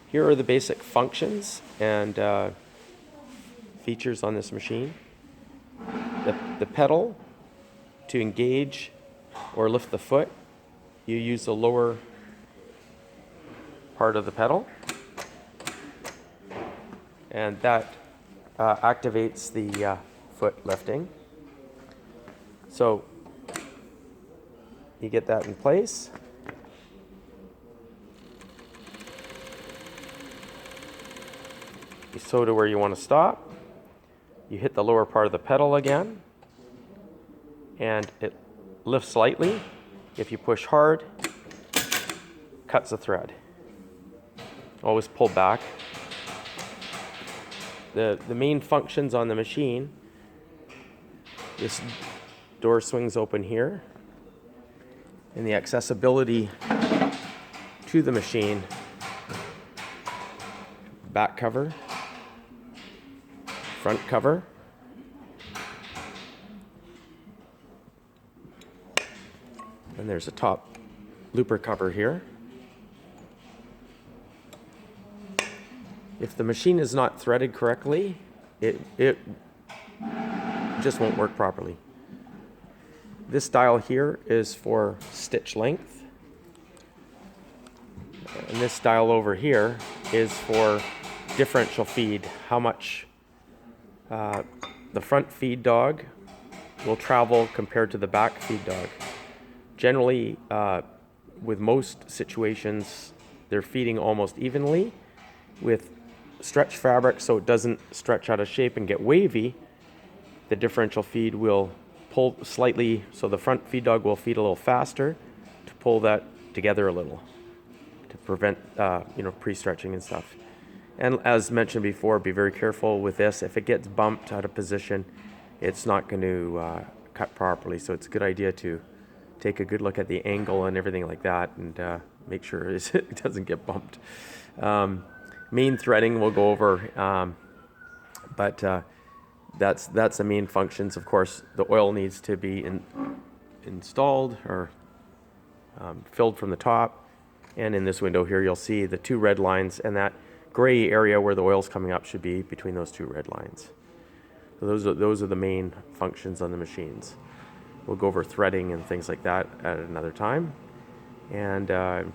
Here are the basic functions and features on this machine. The pedal to engage or lift the foot, you use the lower part of the pedal, and that activates the foot lifting. So you get that in place. You sew to where you want to stop. You hit the lower part of the pedal again, and it lifts slightly. If you push hard, cuts the thread. Always pull back. The main functions on the machine, this door swings open here, and the accessibility to the machine, back cover, front cover, and there's a top looper cover here. If the machine is not threaded correctly, it just won't work properly. This dial here is for stitch length, and this dial over here is for differential feed, how much the front feed dog will travel compared to the back feed dog. Generally, with most situations, they're feeding almost evenly. With stretch fabric, so it doesn't stretch out of shape and get wavy, the differential feed will pull slightly, so the front feed dog will feed a little faster to pull that together a little to prevent pre-stretching and stuff. And as mentioned before, be very careful with this. If it gets bumped out of position, it's not going to cut properly, so it's a good idea to take a good look at the angle and everything like that, and make sure it doesn't get bumped. Main threading we'll go over, but that's the main functions. Of course, the oil needs to be installed or filled from the top, and in this window here you'll see the two red lines, and that gray area where the oil's coming up should be between those two red lines. So those are the main functions on the machines. We'll go over threading and things like that at another time, and the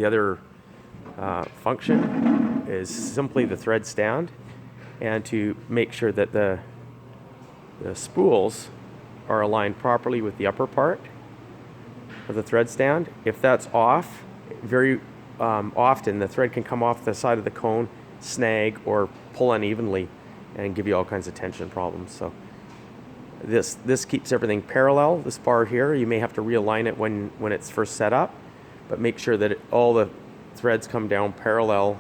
other function is simply the thread stand, and to make sure that the spools are aligned properly with the upper part of the thread stand. If that's off, very often the thread can come off the side of the cone, snag, or pull unevenly and give you all kinds of tension problems. So this keeps everything parallel. This bar here, you may have to realign it when it's first set up, but make sure that all the threads come down parallel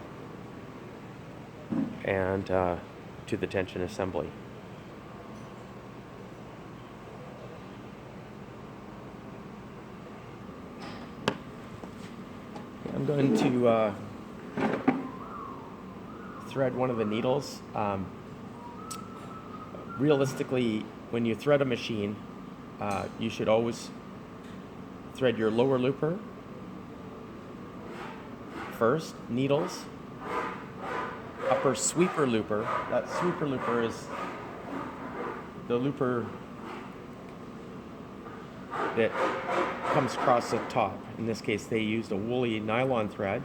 and to the tension assembly. I'm going to thread one of the needles. Realistically, when you thread a machine, you should always thread your lower looper first, needles, upper sweeper looper. That sweeper looper is the looper that comes across the top. In this case, they used a woolly nylon thread,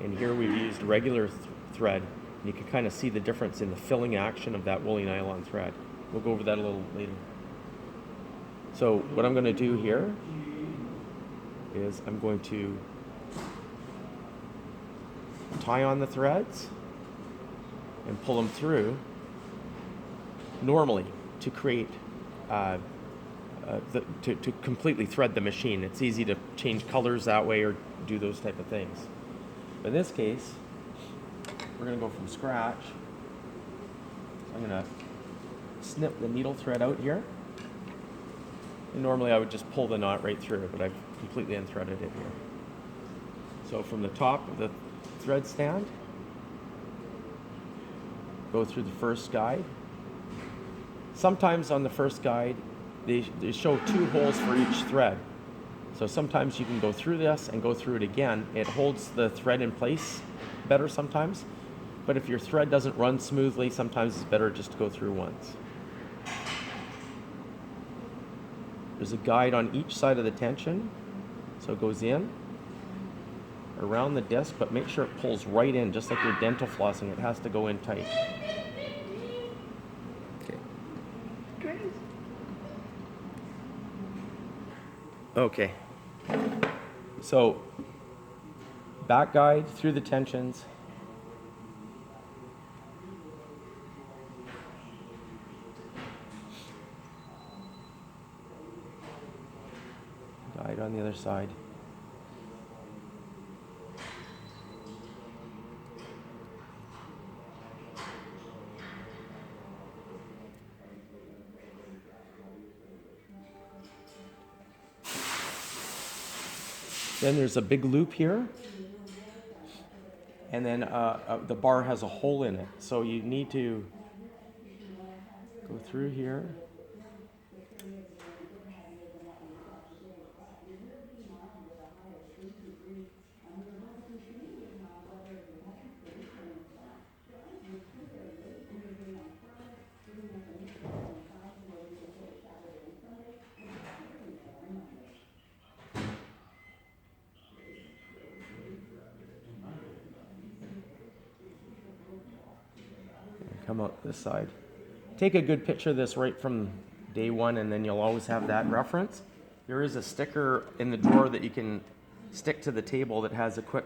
and here we've used regular thread. And you can kind of see the difference in the filling action of that woolly nylon thread. We'll go over that a little later. So what I'm going to do here is I'm going to tie on the threads and pull them through normally to create to completely thread the machine. It's easy to change colors that way or do those type of things. But in this case, we're going to go from scratch. So I'm going to snip the needle thread out here. And normally I would just pull the knot right through, but I've completely unthreaded it here. So from the top of the thread stand, go through the first guide. Sometimes on the first guide, they show 2 holes for each thread. So sometimes you can go through this and go through it again. It holds the thread in place better sometimes. But if your thread doesn't run smoothly, sometimes it's better just to go through once. There's a guide on each side of the tension. So it goes in, around the disc, but make sure it pulls right in, just like your dental flossing. It has to go in tight. Okay. Okay. So, back guide through the tensions. Guide on the other side. Then there's a big loop here, and then the bar has a hole in it. So you need to go through here. Come out this side. Take a good picture of this right from day one, and then you'll always have that reference. There is a sticker in the drawer that you can stick to the table that has a quick,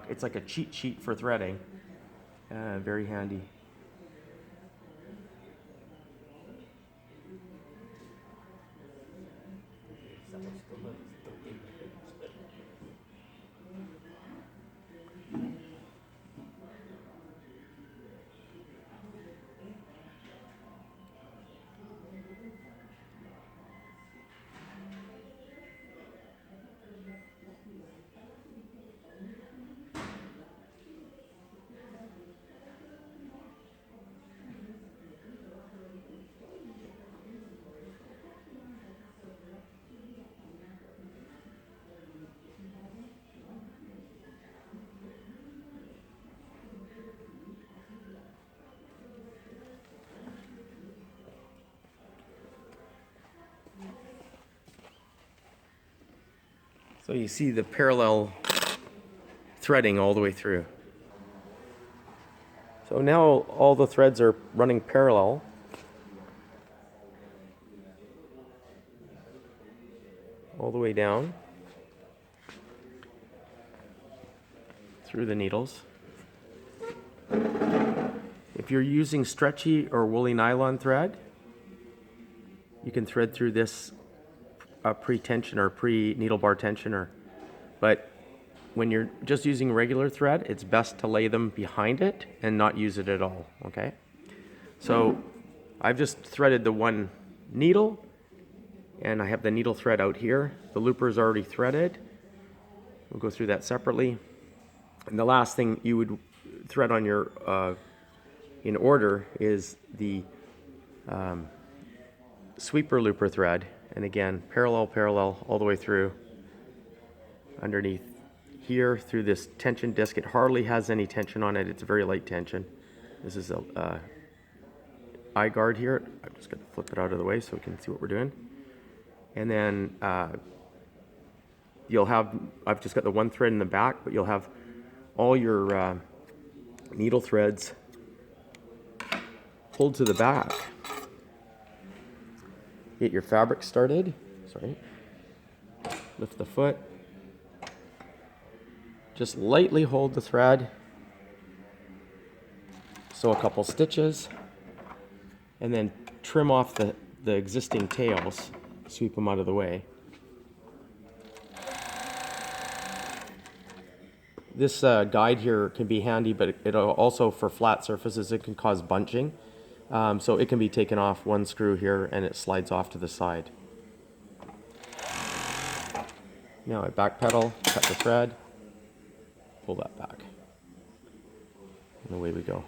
it's like a cheat sheet for threading. Very handy. So you see the parallel threading all the way through. So now all the threads are running parallel. All the way down through the needles. If you're using stretchy or woolly nylon thread, you can thread through this pre-tension or pre-needle bar tensioner. But when you're just using regular thread, it's best to lay them behind it and not use it at all, okay? So I've just threaded the one needle, and I have the needle thread out here. The looper is already threaded. We'll go through that separately. And the last thing you would thread on your, in order, is the sweeper looper thread. And again, parallel all the way through, underneath here, through this tension disc. It hardly has any tension on it. It's a very light tension. This is a eye guard here. I'm just going to flip it out of the way so we can see what we're doing. And then you'll have, I've just got the one thread in the back, but you'll have all your needle threads pulled to the back. Get your fabric started. Sorry. Lift the foot. Just lightly hold the thread. Sew a couple stitches. And then trim off the existing tails. Sweep them out of the way. This guide here can be handy, but it also, for flat surfaces, it can cause bunching. So it can be taken off one screw here and it slides off to the side. Now I back pedal, cut the thread, pull that back, and away we go.